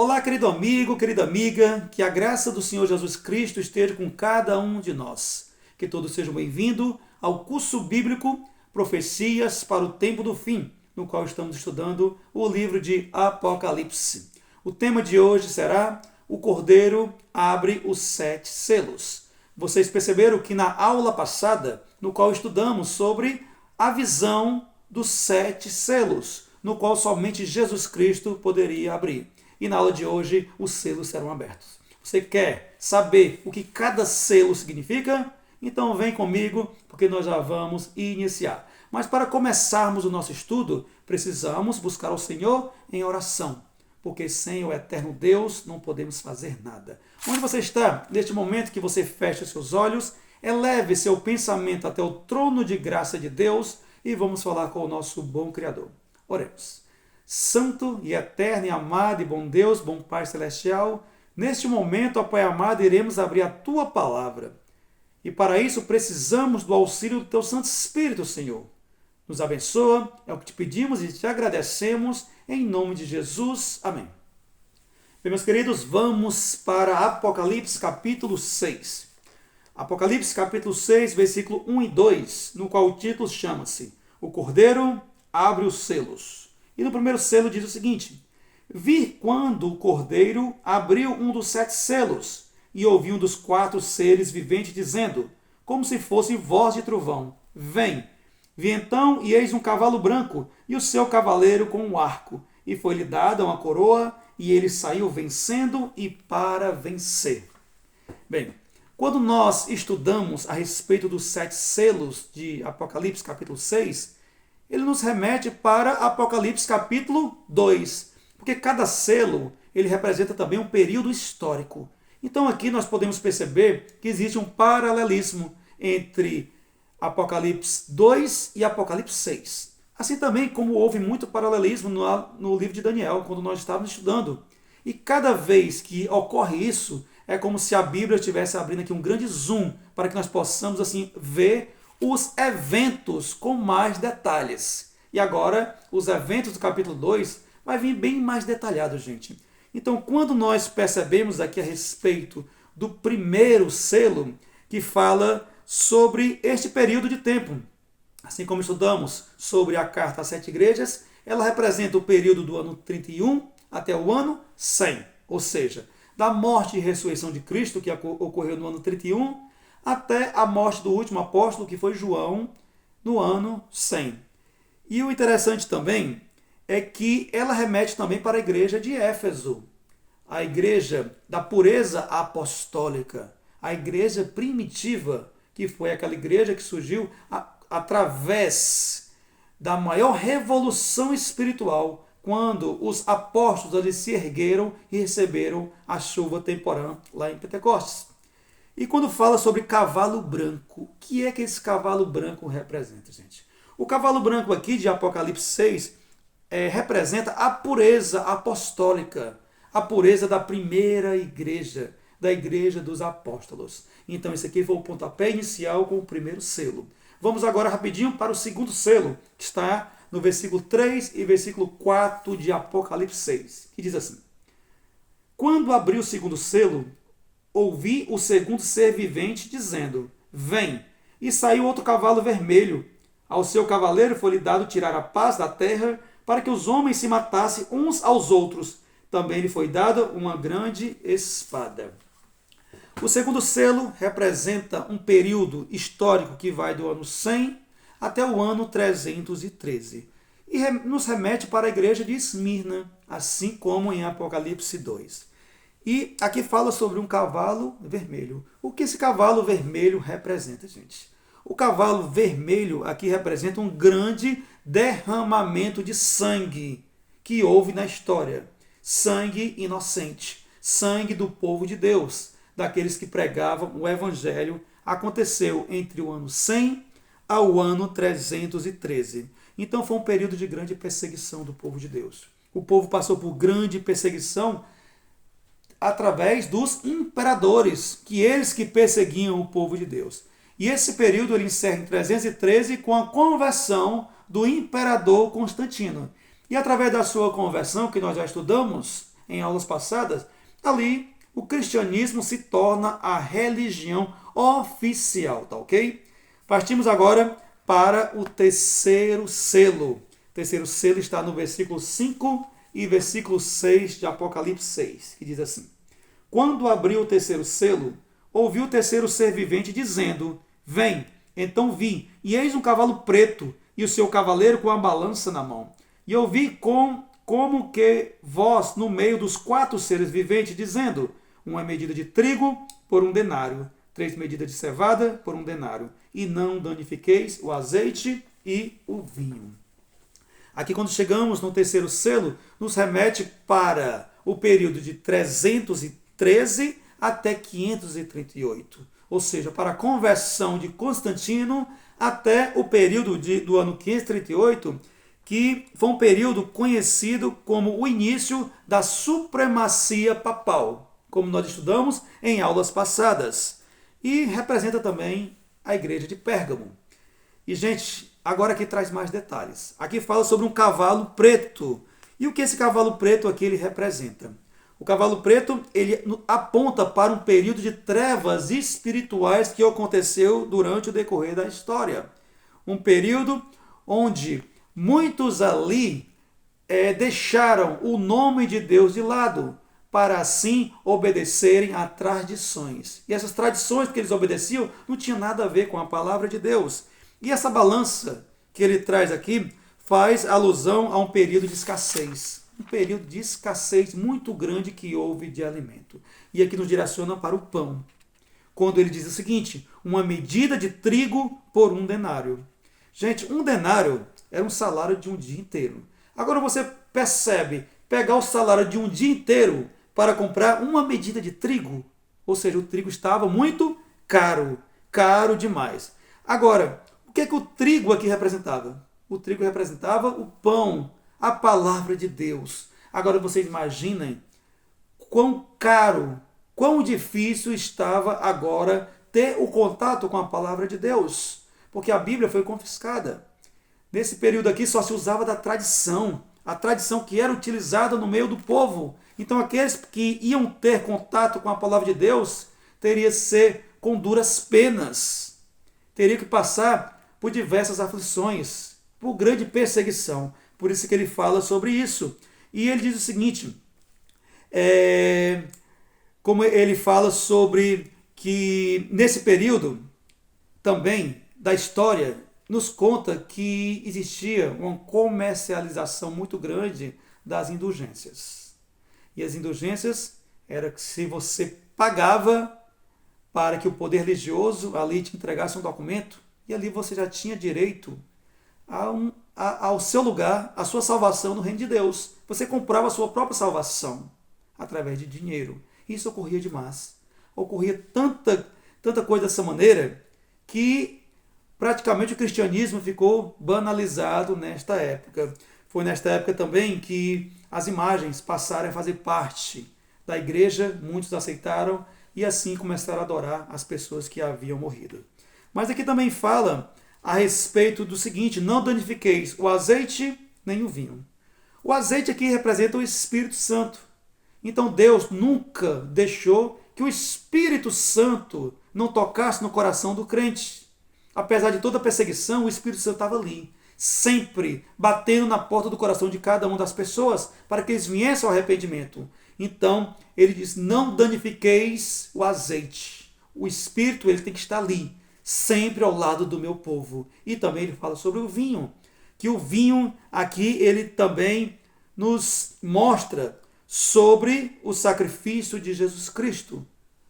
Olá, querido amigo, querida amiga, que a graça do Senhor Jesus Cristo esteja com cada um de nós. Que todos sejam bem-vindos ao curso bíblico Profecias para o Tempo do Fim, no qual estamos estudando o livro de Apocalipse. O tema de hoje será O Cordeiro abre os 7 selos. Vocês perceberam que na aula passada, no qual estudamos sobre a visão dos 7 selos, no qual somente Jesus Cristo poderia abrir. E na aula de hoje, os selos serão abertos. Você quer saber o que cada selo significa? Então vem comigo, porque nós já vamos iniciar. Mas para começarmos o nosso estudo, precisamos buscar o Senhor em oração, porque sem o eterno Deus não podemos fazer nada. Onde você está, neste momento que você fecha os seus olhos, eleve seu pensamento até o trono de graça de Deus e vamos falar com o nosso bom Criador. Oremos. Santo e eterno e amado e bom Deus, bom Pai Celestial, neste momento, ó Pai amado, iremos abrir a Tua Palavra. E para isso precisamos do auxílio do Teu Santo Espírito, Senhor. Nos abençoa, é o que te pedimos e te agradecemos, em nome de Jesus. Amém. Bem, meus queridos, vamos para Apocalipse capítulo 6. Apocalipse capítulo 6, versículo 1 e 2, no qual o título chama-se O Cordeiro abre os selos. E no primeiro selo diz o seguinte: Vi quando o Cordeiro abriu um dos 7 selos, e ouvi um dos 4 seres viventes dizendo, como se fosse voz de trovão: Vem! Vi então, e eis um cavalo branco, e o seu cavaleiro com um arco, e foi-lhe dada uma coroa, e ele saiu vencendo e para vencer. Bem, quando nós estudamos a respeito dos 7 selos de Apocalipse capítulo 6, ele nos remete para Apocalipse capítulo 2, porque cada selo ele representa também um período histórico. Então aqui nós podemos perceber que existe um paralelismo entre Apocalipse 2 e Apocalipse 6. Assim também como houve muito paralelismo no livro de Daniel, quando nós estávamos estudando. E cada vez que ocorre isso, é como se a Bíblia estivesse abrindo aqui um grande zoom para que nós possamos assim ver os eventos com mais detalhes. E agora, os eventos do capítulo 2 vai vir bem mais detalhado, gente. Então, quando nós percebemos aqui a respeito do primeiro selo, que fala sobre este período de tempo, assim como estudamos sobre a carta às 7 igrejas, ela representa o período do ano 31 até o ano 100, ou seja, da morte e ressurreição de Cristo, que ocorreu no ano 31, até a morte do último apóstolo, que foi João, no ano 100. E o interessante também é que ela remete também para a igreja de Éfeso, a igreja da pureza apostólica, a igreja primitiva, que foi aquela igreja que surgiu através da maior revolução espiritual, quando os apóstolos ali se ergueram e receberam a chuva temporã lá em Pentecostes. E quando fala sobre cavalo branco, o que é que esse cavalo branco representa, gente? O cavalo branco aqui de Apocalipse 6 representa a pureza apostólica, a pureza da primeira igreja, da igreja dos apóstolos. Então esse aqui foi o pontapé inicial com o primeiro selo. Vamos agora rapidinho para o segundo selo, que está no versículo 3 e versículo 4 de Apocalipse 6, que diz assim: Quando abriu o segundo selo, ouvi o segundo ser vivente dizendo, Vem! E saiu outro cavalo vermelho. Ao seu cavaleiro foi-lhe dado tirar a paz da terra, para que os homens se matassem uns aos outros. Também lhe foi dada uma grande espada. O segundo selo representa um período histórico que vai do ano 100 até o ano 313. E nos remete para a igreja de Esmirna, assim como em Apocalipse 2. E aqui fala sobre um cavalo vermelho. O que esse cavalo vermelho representa, gente? O cavalo vermelho aqui representa um grande derramamento de sangue que houve na história. Sangue inocente, sangue do povo de Deus, daqueles que pregavam o evangelho. Aconteceu entre o ano 100 ao ano 313. Então foi um período de grande perseguição do povo de Deus. O povo passou por grande perseguição através dos imperadores, que eles que perseguiam o povo de Deus. E esse período ele encerra em 313 com a conversão do imperador Constantino. E através da sua conversão, que nós já estudamos em aulas passadas, ali o cristianismo se torna a religião oficial, tá ok? Partimos agora para o terceiro selo. O terceiro selo está no versículo 5 e versículo 6 de Apocalipse 6, que diz assim: Quando abriu o terceiro selo, ouvi o terceiro ser vivente dizendo: Vem. Então vi, e eis um cavalo preto, e o seu cavaleiro com a balança na mão. E ouvi como que voz no meio dos 4 seres viventes, dizendo: Uma medida de trigo por 1 denário, 3 medidas de cevada por 1 denário, e não danifiqueis o azeite e o vinho. Aqui, quando chegamos no terceiro selo, nos remete para o período de 313 até 538. Ou seja, para a conversão de Constantino até o período do ano 538, que foi um período conhecido como o início da supremacia papal, como nós estudamos em aulas passadas. E representa também a igreja de Pérgamo. E, gente, agora aqui traz mais detalhes. Aqui fala sobre um cavalo preto. E o que esse cavalo preto aqui ele representa? O cavalo preto ele aponta para um período de trevas espirituais que aconteceu durante o decorrer da história. Um período onde muitos ali deixaram o nome de Deus de lado, para assim obedecerem a tradições. E essas tradições que eles obedeciam não tinham nada a ver com a palavra de Deus. E essa balança que ele traz aqui faz alusão a um período de escassez. Um período de escassez muito grande que houve de alimento. E aqui nos direciona para o pão. Quando ele diz o seguinte: uma medida de trigo por 1 denário. Gente, 1 denário era um salário de um dia inteiro. Agora você percebe pegar o salário de um dia inteiro para comprar uma medida de trigo. Ou seja, o trigo estava muito caro. Caro demais. Agora, o que é que o trigo aqui representava? O trigo representava o pão, a palavra de Deus. Agora vocês imaginem quão caro, quão difícil estava agora ter o contato com a palavra de Deus. Porque a Bíblia foi confiscada. Nesse período aqui só se usava da tradição. A tradição que era utilizada no meio do povo. Então aqueles que iam ter contato com a palavra de Deus teria que ser com duras penas. Teria que passar por diversas aflições, por grande perseguição. Por isso que ele fala sobre isso. E ele diz o seguinte, como ele fala sobre que nesse período também da história, nos conta que existia uma comercialização muito grande das indulgências. E as indulgências era que se você pagava para que o poder religioso ali te entregasse um documento, e ali você já tinha direito ao seu lugar, à sua salvação no reino de Deus. Você comprava a sua própria salvação através de dinheiro. Isso ocorria demais. Ocorria tanta coisa dessa maneira que praticamente o cristianismo ficou banalizado nesta época. Foi nesta época também que as imagens passaram a fazer parte da igreja, muitos aceitaram e assim começaram a adorar as pessoas que haviam morrido. Mas aqui também fala a respeito do seguinte: não danifiqueis o azeite nem o vinho. O azeite aqui representa o Espírito Santo. Então Deus nunca deixou que o Espírito Santo não tocasse no coração do crente. Apesar de toda a perseguição, o Espírito Santo estava ali, sempre batendo na porta do coração de cada uma das pessoas para que eles viessem ao arrependimento. Então, ele diz: não danifiqueis o azeite. O Espírito ele tem que estar ali, sempre ao lado do meu povo. E também ele fala sobre o vinho, que o vinho aqui ele também nos mostra sobre o sacrifício de Jesus Cristo.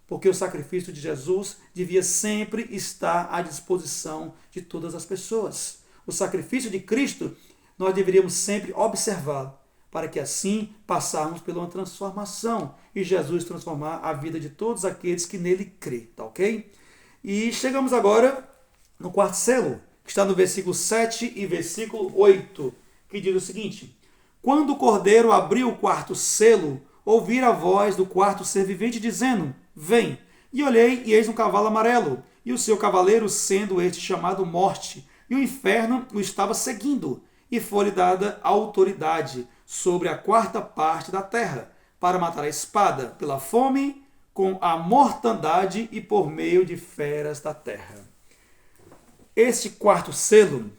Porque o sacrifício de Jesus devia sempre estar à disposição de todas as pessoas. O sacrifício de Cristo nós deveríamos sempre observar, para que assim passarmos por uma transformação e Jesus transformar a vida de todos aqueles que nele crê, tá ok? E chegamos agora no quarto selo, que está no versículo 7 e versículo 8, que diz o seguinte: quando o cordeiro abriu o quarto selo, ouvi a voz do quarto ser vivente dizendo: vem. E olhei, e eis um cavalo amarelo, e o seu cavaleiro sendo este chamado Morte, e o inferno o estava seguindo, e foi-lhe dada autoridade sobre a 4ª parte da terra, para matar a espada, pela fome, com a mortandade e por meio de feras da terra. Este quarto selo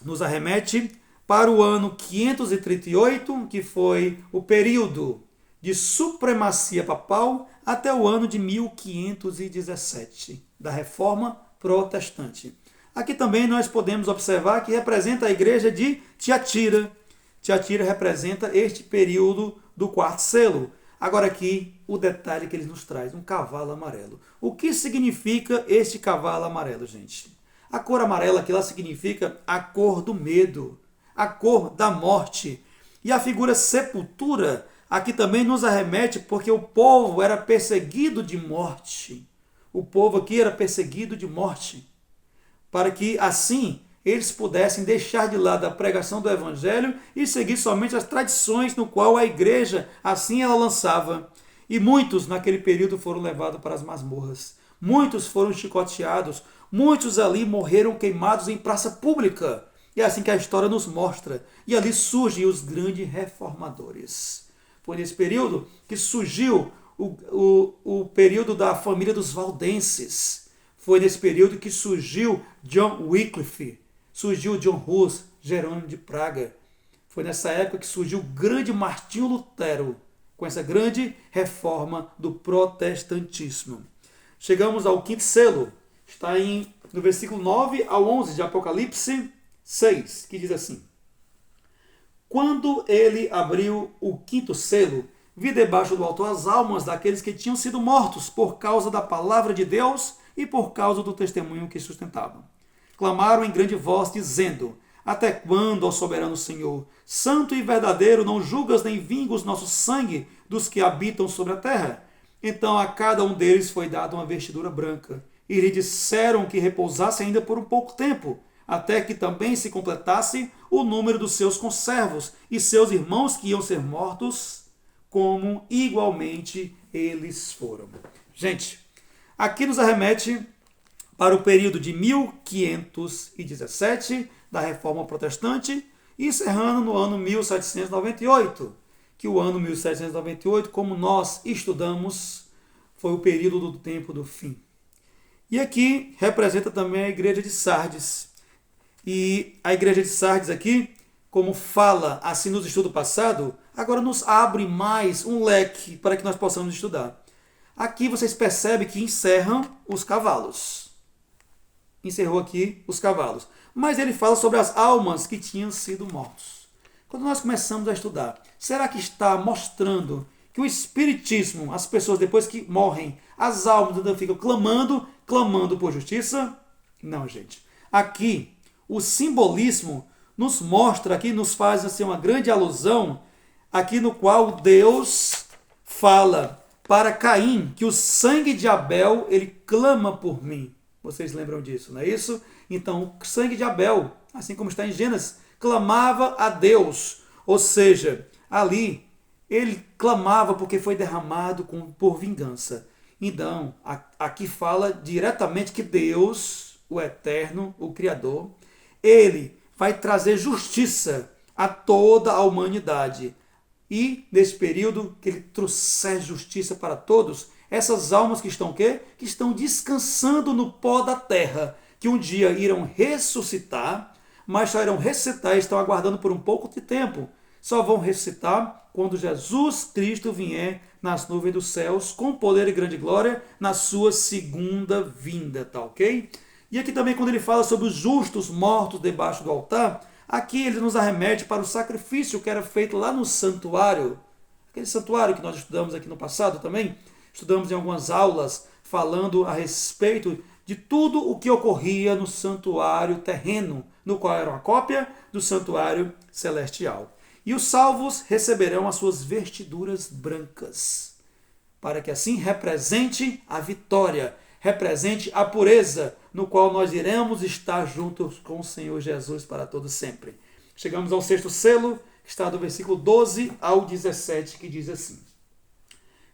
nos arremete para o ano 538, que foi o período de supremacia papal, até o ano de 1517, da Reforma Protestante. Aqui também nós podemos observar que representa a igreja de Tiatira. Tiatira representa este período do quarto selo. Agora aqui o detalhe que ele nos traz, um cavalo amarelo. O que significa este cavalo amarelo, gente? A cor amarela aqui lá significa a cor do medo, a cor da morte. E a figura sepultura aqui também nos arremete porque o povo era perseguido de morte. O povo aqui era perseguido de morte. Para que assim eles pudessem deixar de lado a pregação do evangelho e seguir somente as tradições no qual a igreja assim ela lançava. E muitos naquele período foram levados para as masmorras. Muitos foram chicoteados, muitos ali morreram queimados em praça pública. É assim que a história nos mostra. E ali surgem os grandes reformadores. Foi nesse período que surgiu o período da família dos valdenses. Foi nesse período que surgiu John Wycliffe, surgiu John Hus, Jerônimo de Praga. Foi nessa época que surgiu o grande Martinho Lutero, com essa grande reforma do protestantismo. Chegamos ao quinto selo, está no versículo 9 ao 11 de Apocalipse 6, que diz assim: Quando ele abriu o quinto selo, vi debaixo do altar as almas daqueles que tinham sido mortos por causa da palavra de Deus e por causa do testemunho que sustentavam. Clamaram em grande voz, dizendo: Até quando, ó soberano Senhor, santo e verdadeiro, não julgas nem vingas nosso sangue dos que habitam sobre a terra? Então a cada um deles foi dada uma vestidura branca, e lhe disseram que repousasse ainda por um pouco tempo, até que também se completasse o número dos seus conservos e seus irmãos que iam ser mortos, como igualmente eles foram. Gente, aqui nos arremete para o período de 1517, da Reforma Protestante, e encerrando no ano 1798, que o ano 1798, como nós estudamos, foi o período do tempo do fim. E aqui representa também a igreja de Sardes. E a igreja de Sardes aqui, como fala assim nos estudos passados, agora nos abre mais um leque para que nós possamos estudar. Aqui vocês percebem que encerram os cavalos. Encerrou aqui os cavalos. Mas ele fala sobre as almas que tinham sido mortos. Quando nós começamos a estudar, será que está mostrando que o espiritismo, as pessoas depois que morrem, as almas ainda ficam clamando por justiça? Não, gente. Aqui, o simbolismo nos mostra, aqui nos faz assim, uma grande alusão, aqui no qual Deus fala para Caim que o sangue de Abel, ele clama por mim. Vocês lembram disso, não é isso? Então, o sangue de Abel, assim como está em Gênesis, clamava a Deus. Ou seja, ali, ele clamava porque foi derramado por vingança. Então, aqui fala diretamente que Deus, o Eterno, o Criador, ele vai trazer justiça a toda a humanidade. E, nesse período que ele trouxer justiça para todos, essas almas que estão o quê? Que estão descansando no pó da terra, que um dia irão ressuscitar, mas só irão ressuscitar e estão aguardando por um pouco de tempo. Só vão ressuscitar quando Jesus Cristo vier nas nuvens dos céus, com poder e grande glória, na sua segunda vinda, tá ok? E aqui também quando ele fala sobre os justos mortos debaixo do altar, aqui ele nos arremete para o sacrifício que era feito lá no santuário. Aquele santuário que nós estudamos aqui no passado também, estudamos em algumas aulas falando a respeito de tudo o que ocorria no santuário terreno, no qual era uma cópia do santuário celestial. E os salvos receberão as suas vestiduras brancas, para que assim represente a vitória, represente a pureza, no qual nós iremos estar juntos com o Senhor Jesus para todo sempre. Chegamos ao sexto selo, que está do versículo 12 ao 17, que diz assim: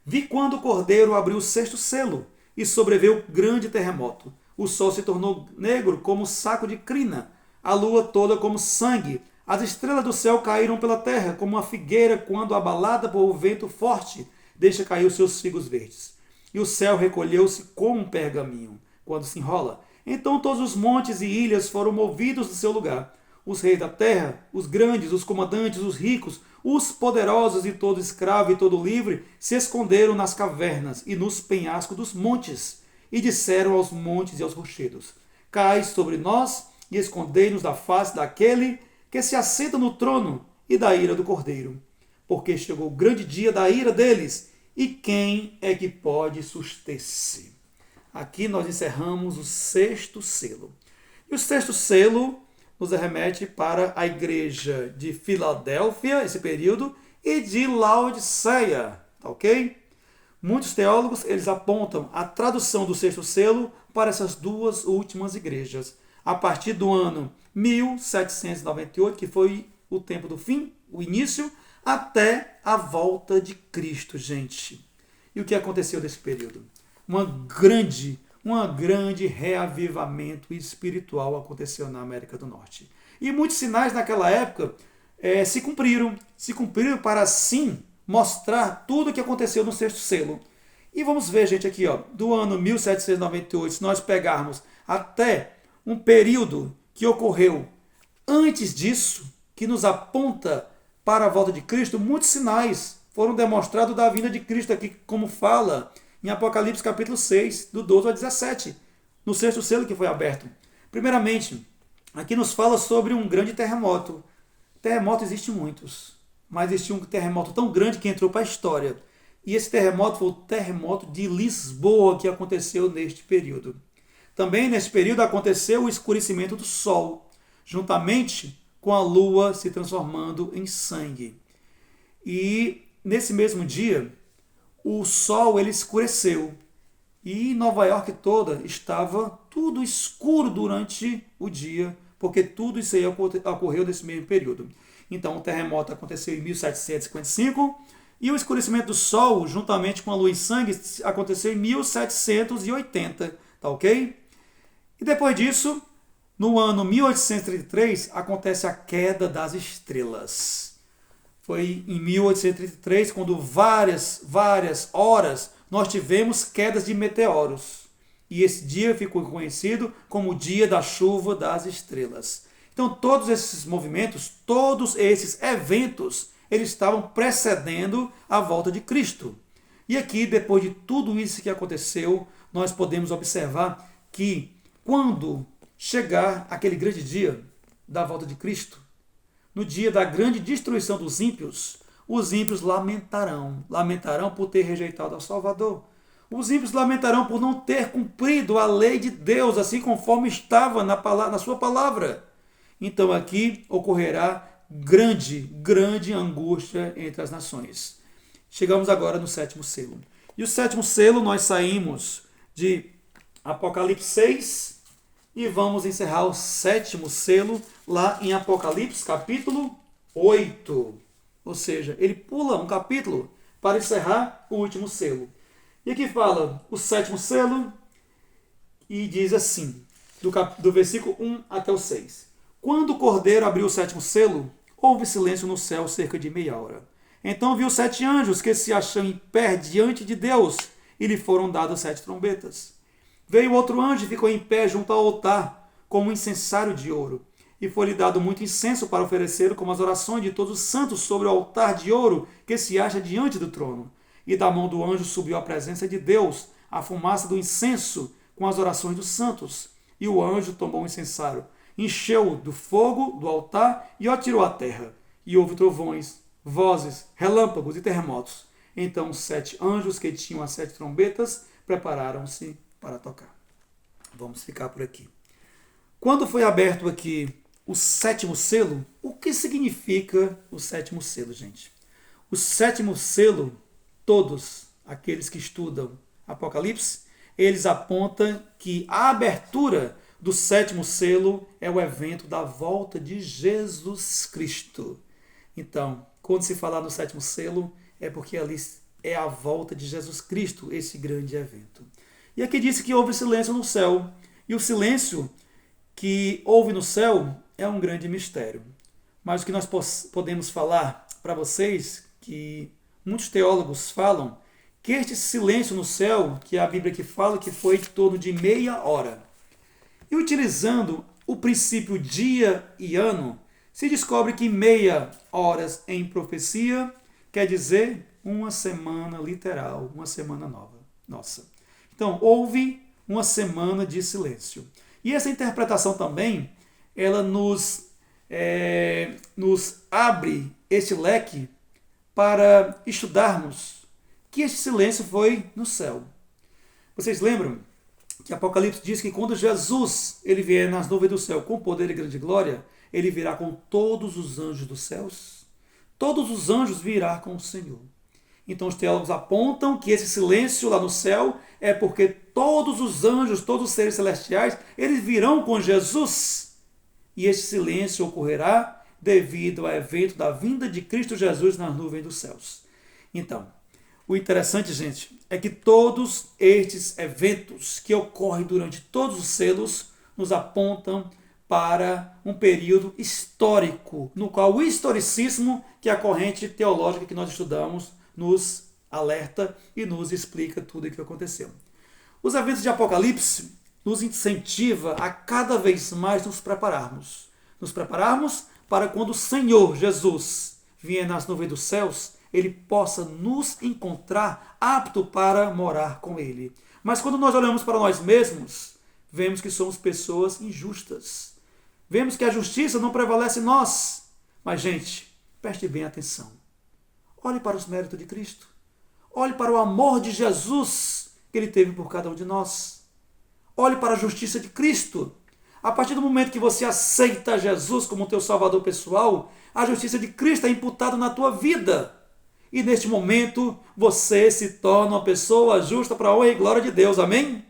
Vi quando o Cordeiro abriu o sexto selo, e sobreveio grande terremoto. O sol se tornou negro como saco de crina, a lua toda como sangue, As estrelas do céu caíram pela terra, como uma figueira quando abalada por um vento forte deixa cair os seus figos verdes. E o céu recolheu-se como um pergaminho, quando se enrola. Então todos os montes e ilhas foram movidos do seu lugar. Os reis da terra, os grandes, os comandantes, os ricos, os poderosos e todo escravo e todo livre se esconderam nas cavernas e nos penhascos dos montes e disseram aos montes e aos rochedos: Cai sobre nós e escondei-nos da face daquele que se assenta no trono e da ira do Cordeiro. Porque chegou o grande dia da ira deles, e quem é que pode suster-se? Aqui nós encerramos o sexto selo. E o sexto selo nos remete para a igreja de Filadélfia, esse período, e de Laodiceia, tá ok? Muitos teólogos eles apontam a tradução do sexto selo para essas duas últimas igrejas, a partir do ano 1798, que foi o tempo do fim, o início, até a volta de Cristo, gente. E o que aconteceu nesse período? Um grande reavivamento espiritual aconteceu na América do Norte. E muitos sinais naquela época se cumpriram para assim mostrar tudo o que aconteceu no sexto selo. E vamos ver, gente, aqui, ó, do ano 1798, se nós pegarmos até um período que ocorreu antes disso, que nos aponta para a volta de Cristo, muitos sinais foram demonstrados da vinda de Cristo aqui, como fala em Apocalipse capítulo 6, do 12 ao 17, no sexto selo que foi aberto. Primeiramente, aqui nos fala sobre um grande terremoto. Terremoto existem muitos, mas existe um terremoto tão grande que entrou para a história. E esse terremoto foi o terremoto de Lisboa, que aconteceu neste período. Também neste período aconteceu o escurecimento do sol, juntamente com a lua se transformando em sangue. E nesse mesmo dia, o sol ele escureceu. E Nova York toda estava tudo escuro durante o dia, porque tudo isso aí ocorreu nesse mesmo período. Então o terremoto aconteceu em 1755 e o escurecimento do sol, juntamente com a lua em sangue, aconteceu em 1780, tá ok? E depois disso, no ano 1833, acontece a queda das estrelas. Foi em 1833, quando várias horas nós tivemos quedas de meteoros. E esse dia ficou conhecido como o dia da chuva das estrelas. Então todos esses movimentos, todos esses eventos, eles estavam precedendo a volta de Cristo. E aqui, depois de tudo isso que aconteceu, nós podemos observar que quando chegar aquele grande dia da volta de Cristo, no dia da grande destruição dos ímpios, os ímpios lamentarão por ter rejeitado ao Salvador. Os ímpios lamentarão por não ter cumprido a lei de Deus, assim conforme estava na sua palavra. Então aqui ocorrerá grande angústia entre as nações. Chegamos agora no sétimo selo. E o sétimo selo nós saímos de Apocalipse 6 e vamos encerrar o sétimo selo lá em Apocalipse capítulo 8. Ou seja, ele pula um capítulo para encerrar o último selo. E aqui fala o sétimo selo e diz assim, do versículo 1 até o 6. Quando o Cordeiro abriu o sétimo selo, houve silêncio no céu cerca de meia hora. Então viu 7 anjos que se acham em pé diante de Deus, e lhe foram dadas 7 trombetas. Veio outro anjo e ficou em pé junto ao altar, com um incensário de ouro, e foi-lhe dado muito incenso para oferecer como as orações de todos os santos sobre o altar de ouro que se acha diante do trono. E da mão do anjo subiu à presença de Deus a fumaça do incenso com as orações dos santos. E o anjo tomou o incensário, encheu-o do fogo do altar e o atirou à terra. E houve trovões, vozes, relâmpagos e terremotos. Então os 7 anjos que tinham as 7 trombetas prepararam-se para tocar. Vamos ficar por aqui. Quando foi aberto aqui o sétimo selo, o que significa o sétimo selo, gente? O sétimo selo, todos aqueles que estudam Apocalipse, eles apontam que a abertura do sétimo selo é o evento da volta de Jesus Cristo. Então, quando se falar no sétimo selo, é porque ali é a volta de Jesus Cristo, esse grande evento. E aqui disse que houve silêncio no céu. E o silêncio que houve no céu é um grande mistério. Mas o que nós podemos falar para vocês, que muitos teólogos falam, que este silêncio no céu, que é a Bíblia que fala, que foi em torno de meia hora. E utilizando o princípio dia e ano, se descobre que meia horas em profecia quer dizer uma semana literal, uma semana nova. Nossa. Então, houve uma semana de silêncio. E essa interpretação também, ela nos abre este leque para estudarmos que este silêncio foi no céu. Vocês lembram que Apocalipse diz que quando Jesus ele vier nas nuvens do céu com poder e grande glória, ele virá com todos os anjos dos céus? Todos os anjos virá com o Senhor. Então os teólogos apontam que esse silêncio lá no céu é porque todos os anjos, todos os seres celestiais, eles virão com Jesus. E esse silêncio ocorrerá devido ao evento da vinda de Cristo Jesus nas nuvens dos céus. Então, o interessante, gente, é que todos estes eventos que ocorrem durante todos os selos nos apontam para um período histórico, no qual o historicismo, que é a corrente teológica que nós estudamos, nos alerta e nos explica tudo o que aconteceu. Os eventos de Apocalipse nos incentiva a cada vez mais nos prepararmos. Nos prepararmos para quando o Senhor Jesus vier nas nuvens dos céus, ele possa nos encontrar apto para morar com ele. Mas quando nós olhamos para nós mesmos, vemos que somos pessoas injustas. Vemos que a justiça não prevalece em nós. Mas, gente, preste bem atenção. Olhe para os méritos de Cristo. Olhe para o amor de Jesus que ele teve por cada um de nós. Olhe para a justiça de Cristo. A partir do momento que você aceita Jesus como teu salvador pessoal, a justiça de Cristo é imputada na tua vida. E neste momento, você se torna uma pessoa justa para a honra e glória de Deus. Amém?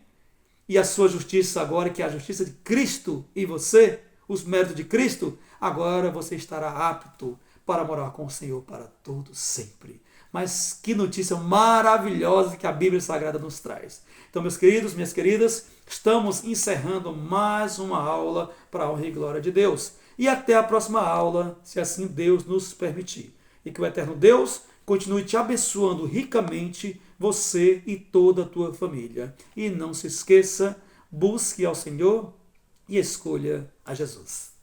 E a sua justiça agora, que é a justiça de Cristo em você, os méritos de Cristo, agora você estará apto para morar com o Senhor para todo sempre. Mas que notícia maravilhosa que a Bíblia Sagrada nos traz. Então, meus queridos, minhas queridas, estamos encerrando mais uma aula para a honra e glória de Deus. E até a próxima aula, se assim Deus nos permitir. E que o eterno Deus continue te abençoando ricamente, você e toda a tua família. E não se esqueça, busque ao Senhor e escolha a Jesus.